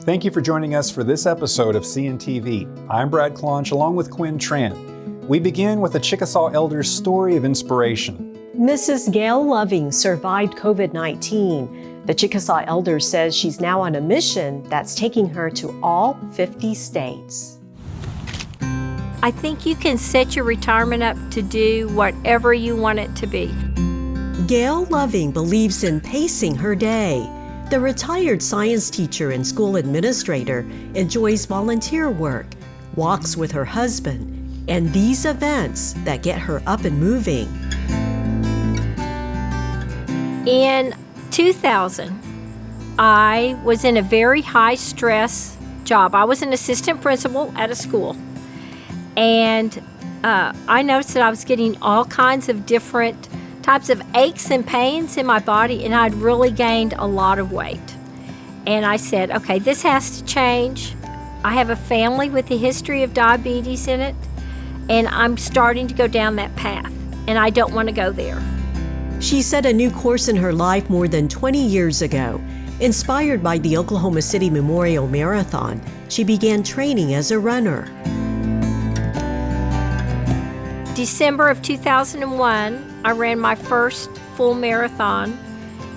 Thank you for joining us for this episode of CNTV. I'm Brad Clonch along with Quin Tran. We begin with a Chickasaw elder's story of inspiration. Mrs. Gaile Loving survived COVID-19. The Chickasaw elder says she's now on a mission that's taking her to all 50 states. I think you can set your retirement up to do whatever you want it to be. Gaile Loving believes in pacing her day. The retired science teacher and school administrator enjoys volunteer work, walks with her husband, and these events that get her up and moving. In 2000, I was in a very high-stress job. I was an assistant principal at a school, and I noticed that I was getting all kinds of different types of aches and pains in my body, and I'd really gained a lot of weight. And I said, okay, this has to change. I have a family with a history of diabetes in it, and I'm starting to go down that path, and I don't want to go there. She set a new course in her life more than 20 years ago. Inspired by the Oklahoma City Memorial Marathon, she began training as a runner. December of 2001, I ran my first full marathon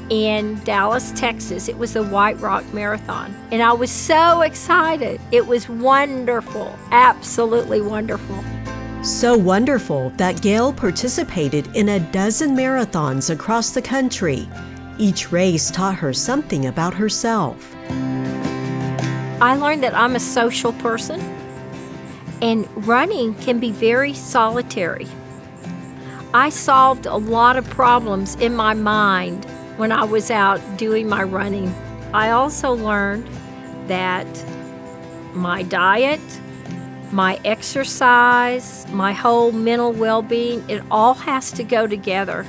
in Dallas, Texas. It was the White Rock Marathon, and I was so excited. It was wonderful, absolutely wonderful. So wonderful that Gaile participated in a dozen marathons across the country. Each race taught her something about herself. I learned that I'm a social person, and running can be very solitary. I solved a lot of problems in my mind when I was out doing my running. I also learned that my diet, my exercise, my whole mental well-being, it all has to go together.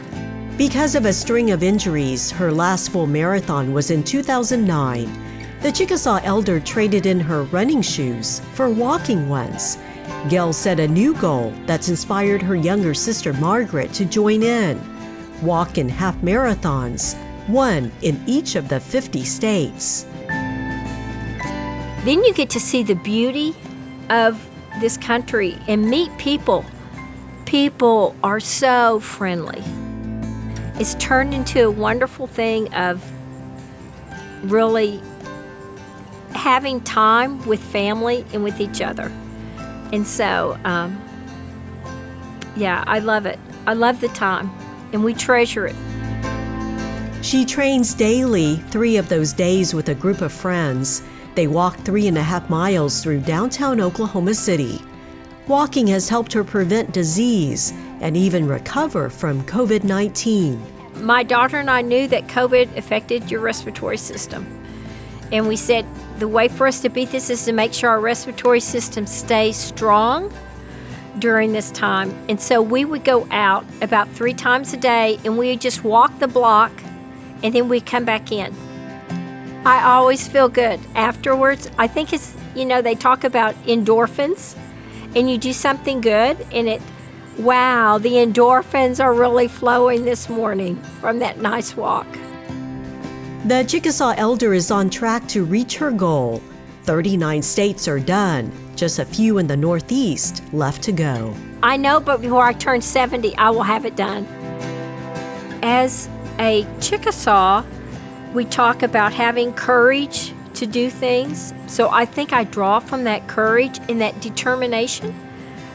Because of a string of injuries, her last full marathon was in 2009. The Chickasaw elder traded in her running shoes for walking ones. Gaile set a new goal that's inspired her younger sister Margaret to join in. Walk in half marathons, one in each of the 50 states. Then you get to see the beauty of this country and meet people. People are so friendly. It's turned into a wonderful thing of really having time with family and with each other. And so, I love it. I love the time, and we treasure it. She trains daily, 3 of those days with a group of friends. They walk 3.5 miles through downtown Oklahoma City. Walking has helped her prevent disease and even recover from COVID-19. My daughter and I knew that COVID affected your respiratory system. And we said, the way for us to beat this is to make sure our respiratory system stays strong during this time. And so we would go out about 3 times a day, and we would just walk the block, and then we'd come back in. I always feel good afterwards. I think it's, they talk about endorphins, and you do something good, and wow, the endorphins are really flowing this morning from that nice walk. The Chickasaw elder is on track to reach her goal. 39 states are done, just a few in the Northeast left to go. I know, but before I turn 70, I will have it done. As a Chickasaw, we talk about having courage to do things. So I think I draw from that courage and that determination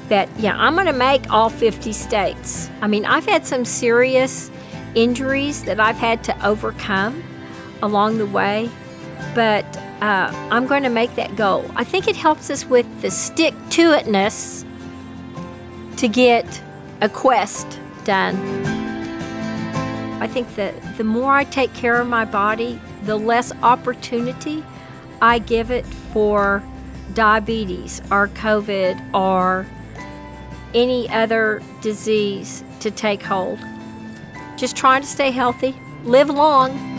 that, I'm going to make all 50 states. I mean, I've had some serious injuries that I've had to overcome along the way, but I'm going to make that goal. I think it helps us with the stick-to-itness to get a quest done. I think that the more I take care of my body, the less opportunity I give it for diabetes or COVID or any other disease to take hold. Just trying to stay healthy, live long.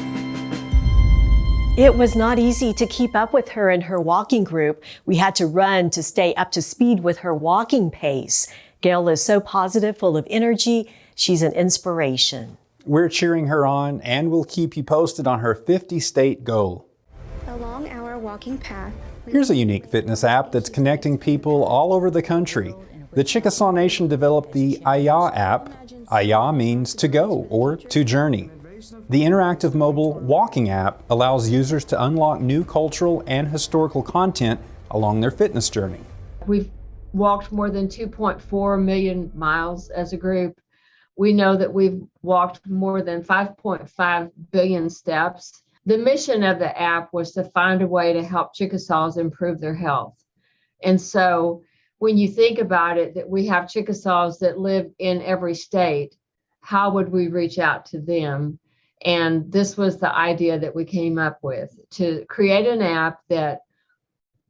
It was not easy to keep up with her and her walking group. We had to run to stay up to speed with her walking pace. Gaile is so positive, full of energy. She's an inspiration. We're cheering her on, and we'll keep you posted on her 50-state goal. A long hour our walking path. Here's a unique fitness app that's connecting people all over the country. The Chickasaw Nation developed the Aya app. Aya means to go or to journey. The interactive mobile walking app allows users to unlock new cultural and historical content along their fitness journey. We've walked more than 2.4 million miles as a group. We know that we've walked more than 5.5 billion steps. The mission of the app was to find a way to help Chickasaws improve their health. And so when you think about it, that we have Chickasaws that live in every state, how would we reach out to them? And this was the idea that we came up with, to create an app that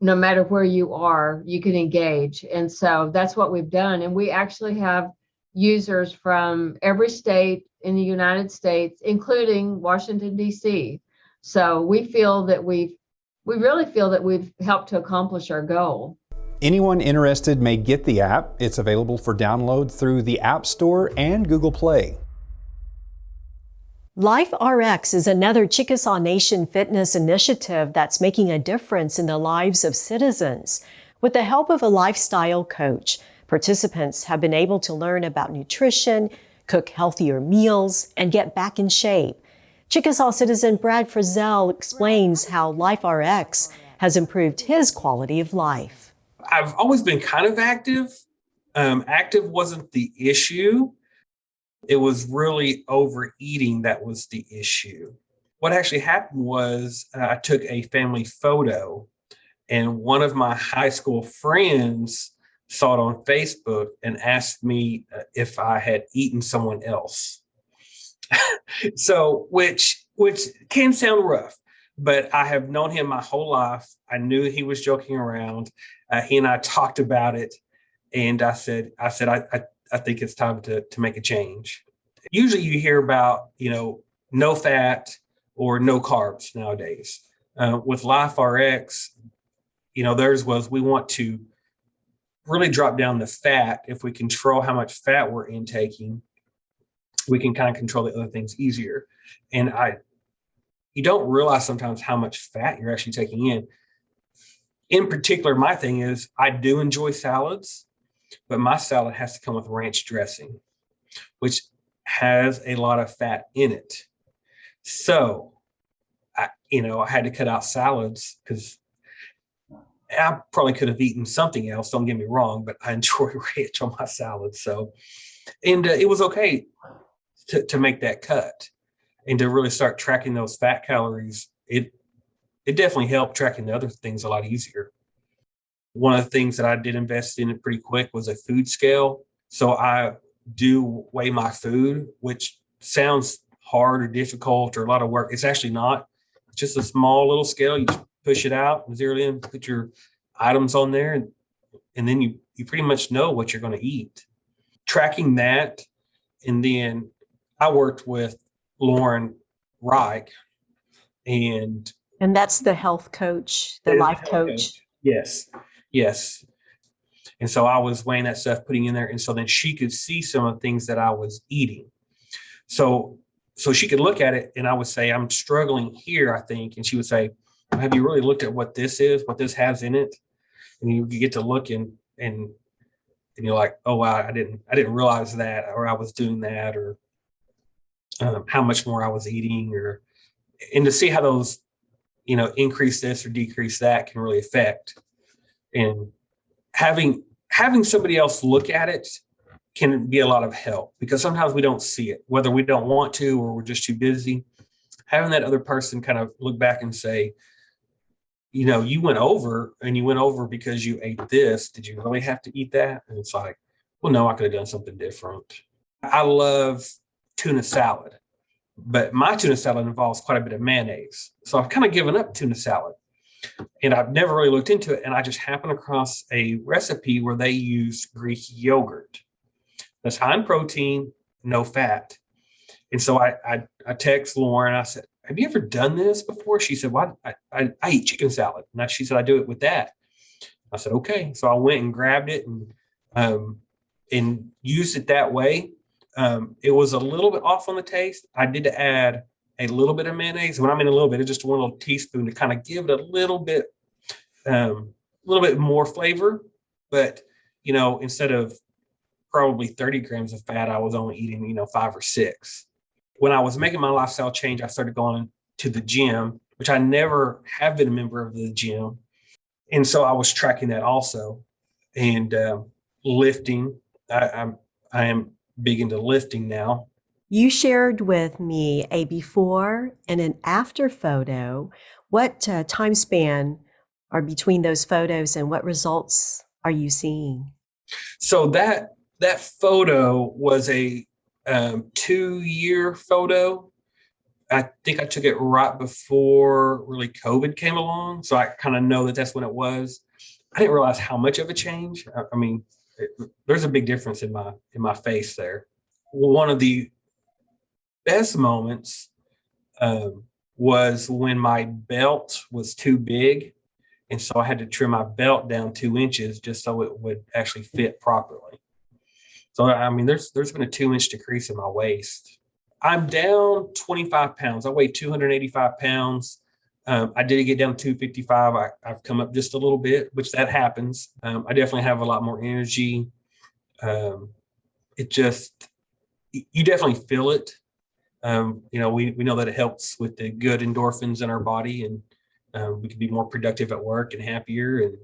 no matter where you are, you can engage. And so that's what we've done. And we actually have users from every state in the United States, including Washington, D.C. So we feel that we really feel that we've helped to accomplish our goal. Anyone interested may get the app. It's available for download through the App Store and Google Play. LifeRx is another Chickasaw Nation fitness initiative that's making a difference in the lives of citizens. With the help of a lifestyle coach, participants have been able to learn about nutrition, cook healthier meals, and get back in shape. Chickasaw citizen Brad Frizzell explains how LifeRx has improved his quality of life. I've always been kind of active. Active wasn't the issue. It was really overeating that was the issue. What actually happened was I took a family photo, and one of my high school friends saw it on Facebook and asked me if I had eaten someone else. So, which can sound rough, but I have known him my whole life. I knew he was joking around. He and I talked about it, and I said, I think it's time to make a change. Usually you hear about, no fat or no carbs nowadays. With LifeRx, theirs was, we want to really drop down the fat. If we control how much fat we're intaking, we can kind of control the other things easier. And you don't realize sometimes how much fat you're actually taking in. In particular, my thing is I do enjoy salads, but my salad has to come with ranch dressing, which has a lot of fat in it. So, I had to cut out salads because I probably could have eaten something else. Don't get me wrong, but I enjoy ranch on my salad. So, and it was okay to make that cut and to really start tracking those fat calories. It definitely helped tracking the other things a lot easier. One of the things that I did invest in pretty quick was a food scale. So I do weigh my food, which sounds hard or difficult or a lot of work. It's actually not. It's just a small little scale. You just push it out, zero it in, put your items on there, and then you pretty much know what you're going to eat. Tracking that, and then I worked with Lauren Reich, and that's the health coach, the life coach. Yes. And so I was weighing that stuff, putting in there. And so then she could see some of the things that I was eating. So she could look at it, and I would say, I'm struggling here, I think. And she would say, have you really looked at what this is, what this has in it? And you get to look and you're like, oh, wow, I didn't realize that, or I was doing that, or how much more I was eating, and to see how those, increase this or decrease that can really affect. And having somebody else look at it can be a lot of help, because sometimes we don't see it, whether we don't want to or we're just too busy. Having that other person kind of look back and say, you went over because you ate this. Did you really have to eat that? And it's like, well, no, I could have done something different. I love tuna salad, but my tuna salad involves quite a bit of mayonnaise. So I've kind of given up tuna salad, and I've never really looked into it. And I just happened across a recipe where they use Greek yogurt. That's high in protein, no fat. And so I text Lauren. I said, have you ever done this before? She said, well, I eat chicken salad. And she said, I do it with that. I said, okay. So I went and grabbed it and used it that way. It was a little bit off on the taste. I did add a little bit of mayonnaise. When I mean a little bit, it's just one little teaspoon to kind of give it a little bit more flavor. But, instead of probably 30 grams of fat, I was only eating, 5 or 6. When I was making my lifestyle change, I started going to the gym, which I never have been a member of the gym. And so I was tracking that also. And lifting, I am big into lifting now. You shared with me a before and an after photo. What time span are between those photos and what results are you seeing? So that photo was a 2-year photo. I think I took it right before really COVID came along. So I kind of know that that's when it was. I didn't realize how much of a change. I mean, there's a big difference in my face there. One of the best moments was when my belt was too big. And so I had to trim my belt down 2 inches just so it would actually fit properly. So, I mean, there's been a 2-inch decrease in my waist. I'm down 25 pounds. I weigh 285 pounds. I did get down to 255. I've come up just a little bit, which that happens. I definitely have a lot more energy. You definitely feel it. We know that it helps with the good endorphins in our body, and we can be more productive at work and happier. And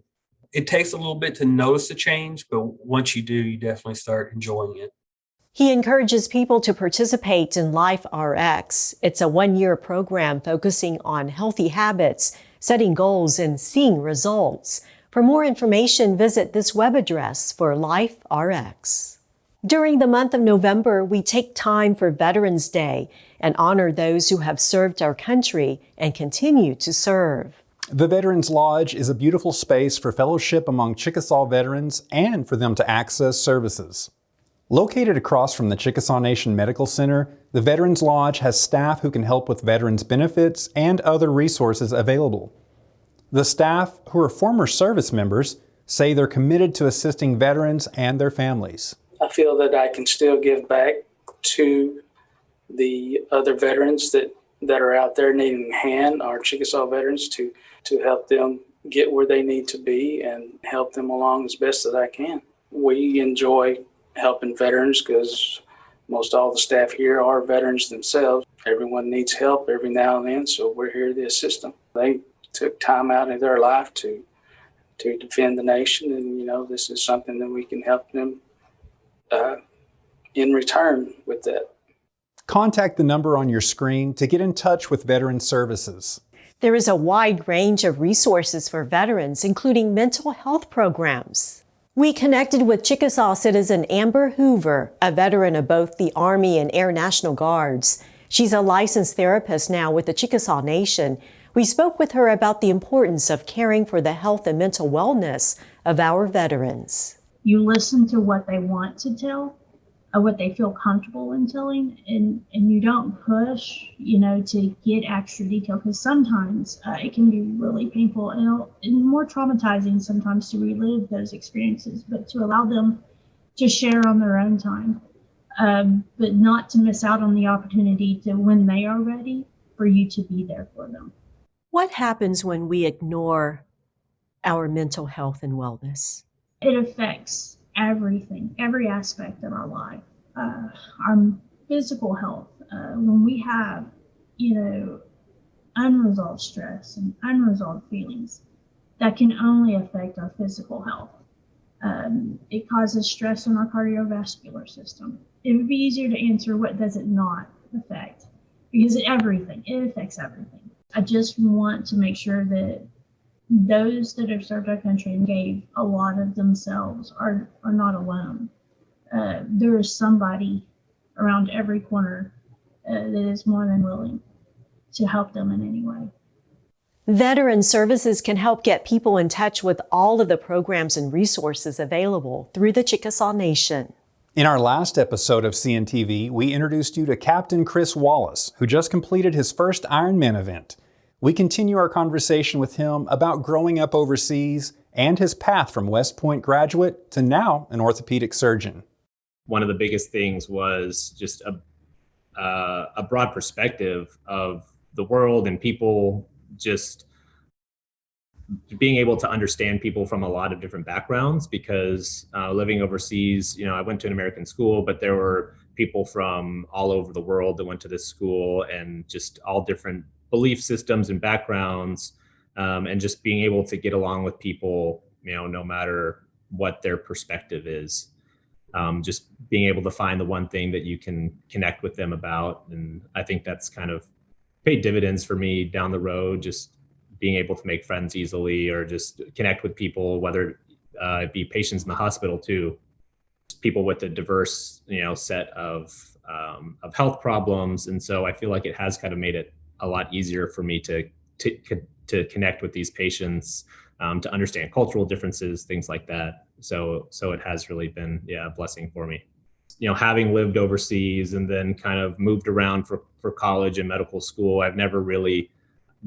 it takes a little bit to notice the change, but once you do, you definitely start enjoying it. He encourages people to participate in Life RX. It's a 1-year program focusing on healthy habits, setting goals, and seeing results. For more information, visit this web address for Life RX. During the month of November, we take time for Veterans Day and honor those who have served our country and continue to serve. The Veterans Lodge is a beautiful space for fellowship among Chickasaw veterans and for them to access services. Located across from the Chickasaw Nation Medical Center, the Veterans Lodge has staff who can help with veterans benefits and other resources available. The staff, who are former service members, say they're committed to assisting veterans and their families. I feel that I can still give back to the other veterans that are out there needing a hand, our Chickasaw veterans, to help them get where they need to be and help them along as best that I can. We enjoy helping veterans because most all the staff here are veterans themselves. Everyone needs help every now and then, so we're here to assist them. They took time out of their life to defend the nation, and this is something that we can help them in return with that. Contact the number on your screen to get in touch with Veteran Services. There is a wide range of resources for veterans, including mental health programs. We connected with Chickasaw citizen Amber Hoover, a veteran of both the Army and Air National Guards. She's a licensed therapist now with the Chickasaw Nation. We spoke with her about the importance of caring for the health and mental wellness of our veterans. You listen to what they want to tell, what they feel comfortable in telling, and you don't push, to get extra detail, because sometimes it can be really painful and more traumatizing sometimes to relive those experiences, but to allow them to share on their own time, but not to miss out on the opportunity to, when they are ready, for you to be there for them. What happens when we ignore our mental health and wellness? It affects everything, every aspect of our life. Our physical health, when we have, unresolved stress and unresolved feelings, that can only affect our physical health. It causes stress on our cardiovascular system. It would be easier to answer what does it not affect, because it affects everything. I just want to make sure that those that have served our country and gave a lot of themselves are not alone. There is somebody around every corner that is more than willing to help them in any way. Veteran Services can help get people in touch with all of the programs and resources available through the Chickasaw Nation. In our last episode of CNTV, we introduced you to Captain Chris Wallace, who just completed his first Ironman event. We continue our conversation with him about growing up overseas and his path from West Point graduate to now an orthopedic surgeon. One of the biggest things was just a broad perspective of the world and people, just being able to understand people from a lot of different backgrounds, because living overseas, I went to an American school, but there were people from all over the world that went to this school, and just all different belief systems and backgrounds, and just being able to get along with people, no matter what their perspective is. Just being able to find the one thing that you can connect with them about. And I think that's kind of paid dividends for me down the road, just being able to make friends easily, or just connect with people, whether it be patients in the hospital too, people with a diverse, set of health problems. And so I feel like it has kind of made it a lot easier for me to connect with these patients, to understand cultural differences, things like that. So it has really been, a blessing for me. Having lived overseas and then kind of moved around for college and medical school, I've never really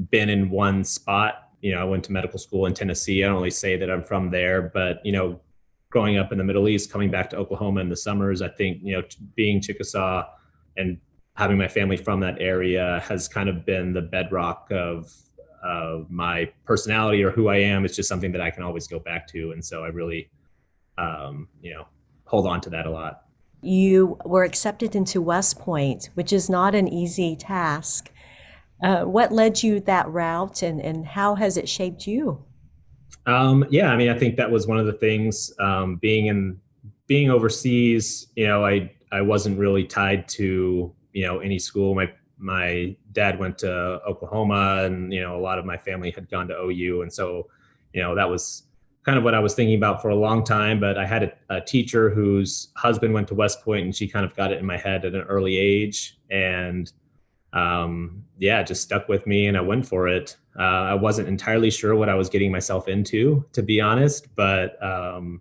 been in one spot. I went to medical school in Tennessee. I don't really say that I'm from there, but, growing up in the Middle East, coming back to Oklahoma in the summers, I think, being Chickasaw and having my family from that area has kind of been the bedrock of my personality, or who I am. It's just something that I can always go back to. And so I really, hold on to that a lot. You were accepted into West Point, which is not an easy task. What led you that route, and how has it shaped you? I think that was one of the things, being overseas, I wasn't really tied to, any school. My dad went to Oklahoma, and, a lot of my family had gone to OU. And so, that was kind of what I was thinking about for a long time. But I had a teacher whose husband went to West Point, and she kind of got it in my head at an early age. And it just stuck with me, and I went for it. I wasn't entirely sure what I was getting myself into, to be honest, but, all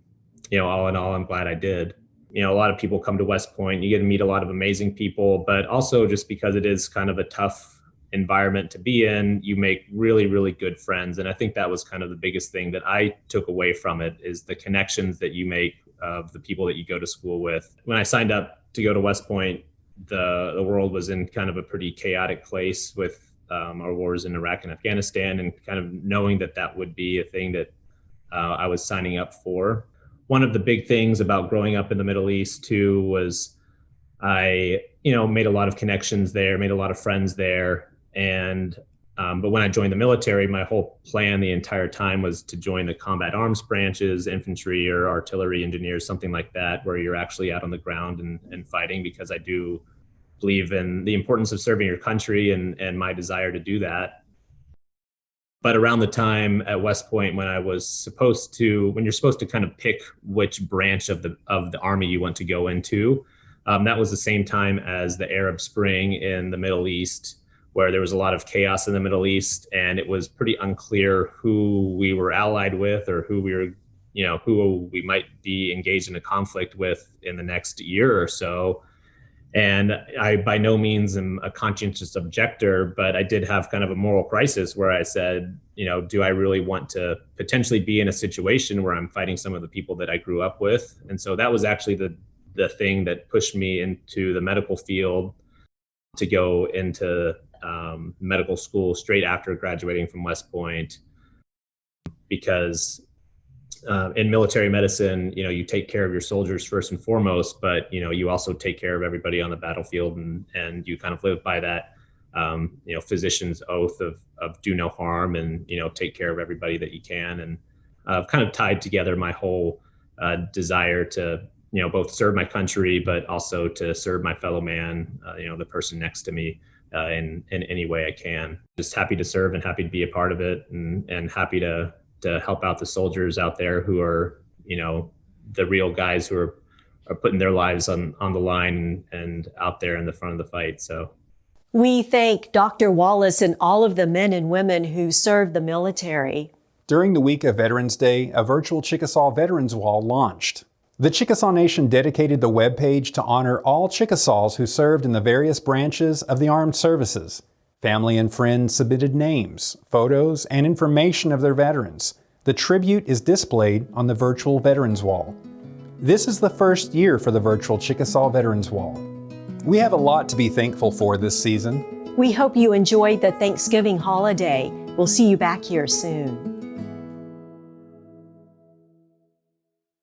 in all, I'm glad I did. A lot of people come to West Point, you get to meet a lot of amazing people, but also just because it is kind of a tough environment to be in, you make really, really good friends. And I think that was kind of the biggest thing that I took away from it, is the connections that you make of the people that you go to school with. When I signed up to go to West Point, the world was in kind of a pretty chaotic place with our wars in Iraq and Afghanistan, and kind of knowing that would be a thing that I was signing up for. One of the big things about growing up in the Middle East too was I, made a lot of connections there, made a lot of friends there. And but when I joined the military, my whole plan the entire time was to join the combat arms branches, infantry or artillery engineers, something like that, where you're actually out on the ground and fighting, because I do believe in the importance of serving your country and my desire to do that. But around the time at West Point, when you're supposed to kind of pick which branch of the Army you want to go into, that was the same time as the Arab Spring in the Middle East, where there was a lot of chaos in the Middle East, and it was pretty unclear who we were allied with, or who we might be engaged in a conflict with in the next year or so. And I by no means am a conscientious objector, but I did have kind of a moral crisis where I said, do I really want to potentially be in a situation where I'm fighting some of the people that I grew up with? And so that was actually the thing that pushed me into the medical field, to go into medical school straight after graduating from West Point, because in military medicine, you take care of your soldiers first and foremost, but you also take care of everybody on the battlefield, and you kind of live by that physician's oath of do no harm, and take care of everybody that you can. And I've kind of tied together my whole desire to both serve my country, but also to serve my fellow man, the person next to me, in any way I can. Just happy to serve and happy to be a part of it, and happy to help out the soldiers out there who are, the real guys who are putting their lives on the line and out there in the front of the fight. So we thank Dr. Wallace and all of the men and women who serve the military. During the week of Veterans Day, a virtual Chickasaw Veterans Wall launched. The Chickasaw Nation dedicated the webpage to honor all Chickasaws who served in the various branches of the armed services. Family and friends submitted names, photos, and information of their veterans. The tribute is displayed on the virtual Veterans Wall. This is the first year for the virtual Chickasaw Veterans Wall. We have a lot to be thankful for this season. We hope you enjoyed the Thanksgiving holiday. We'll see you back here soon.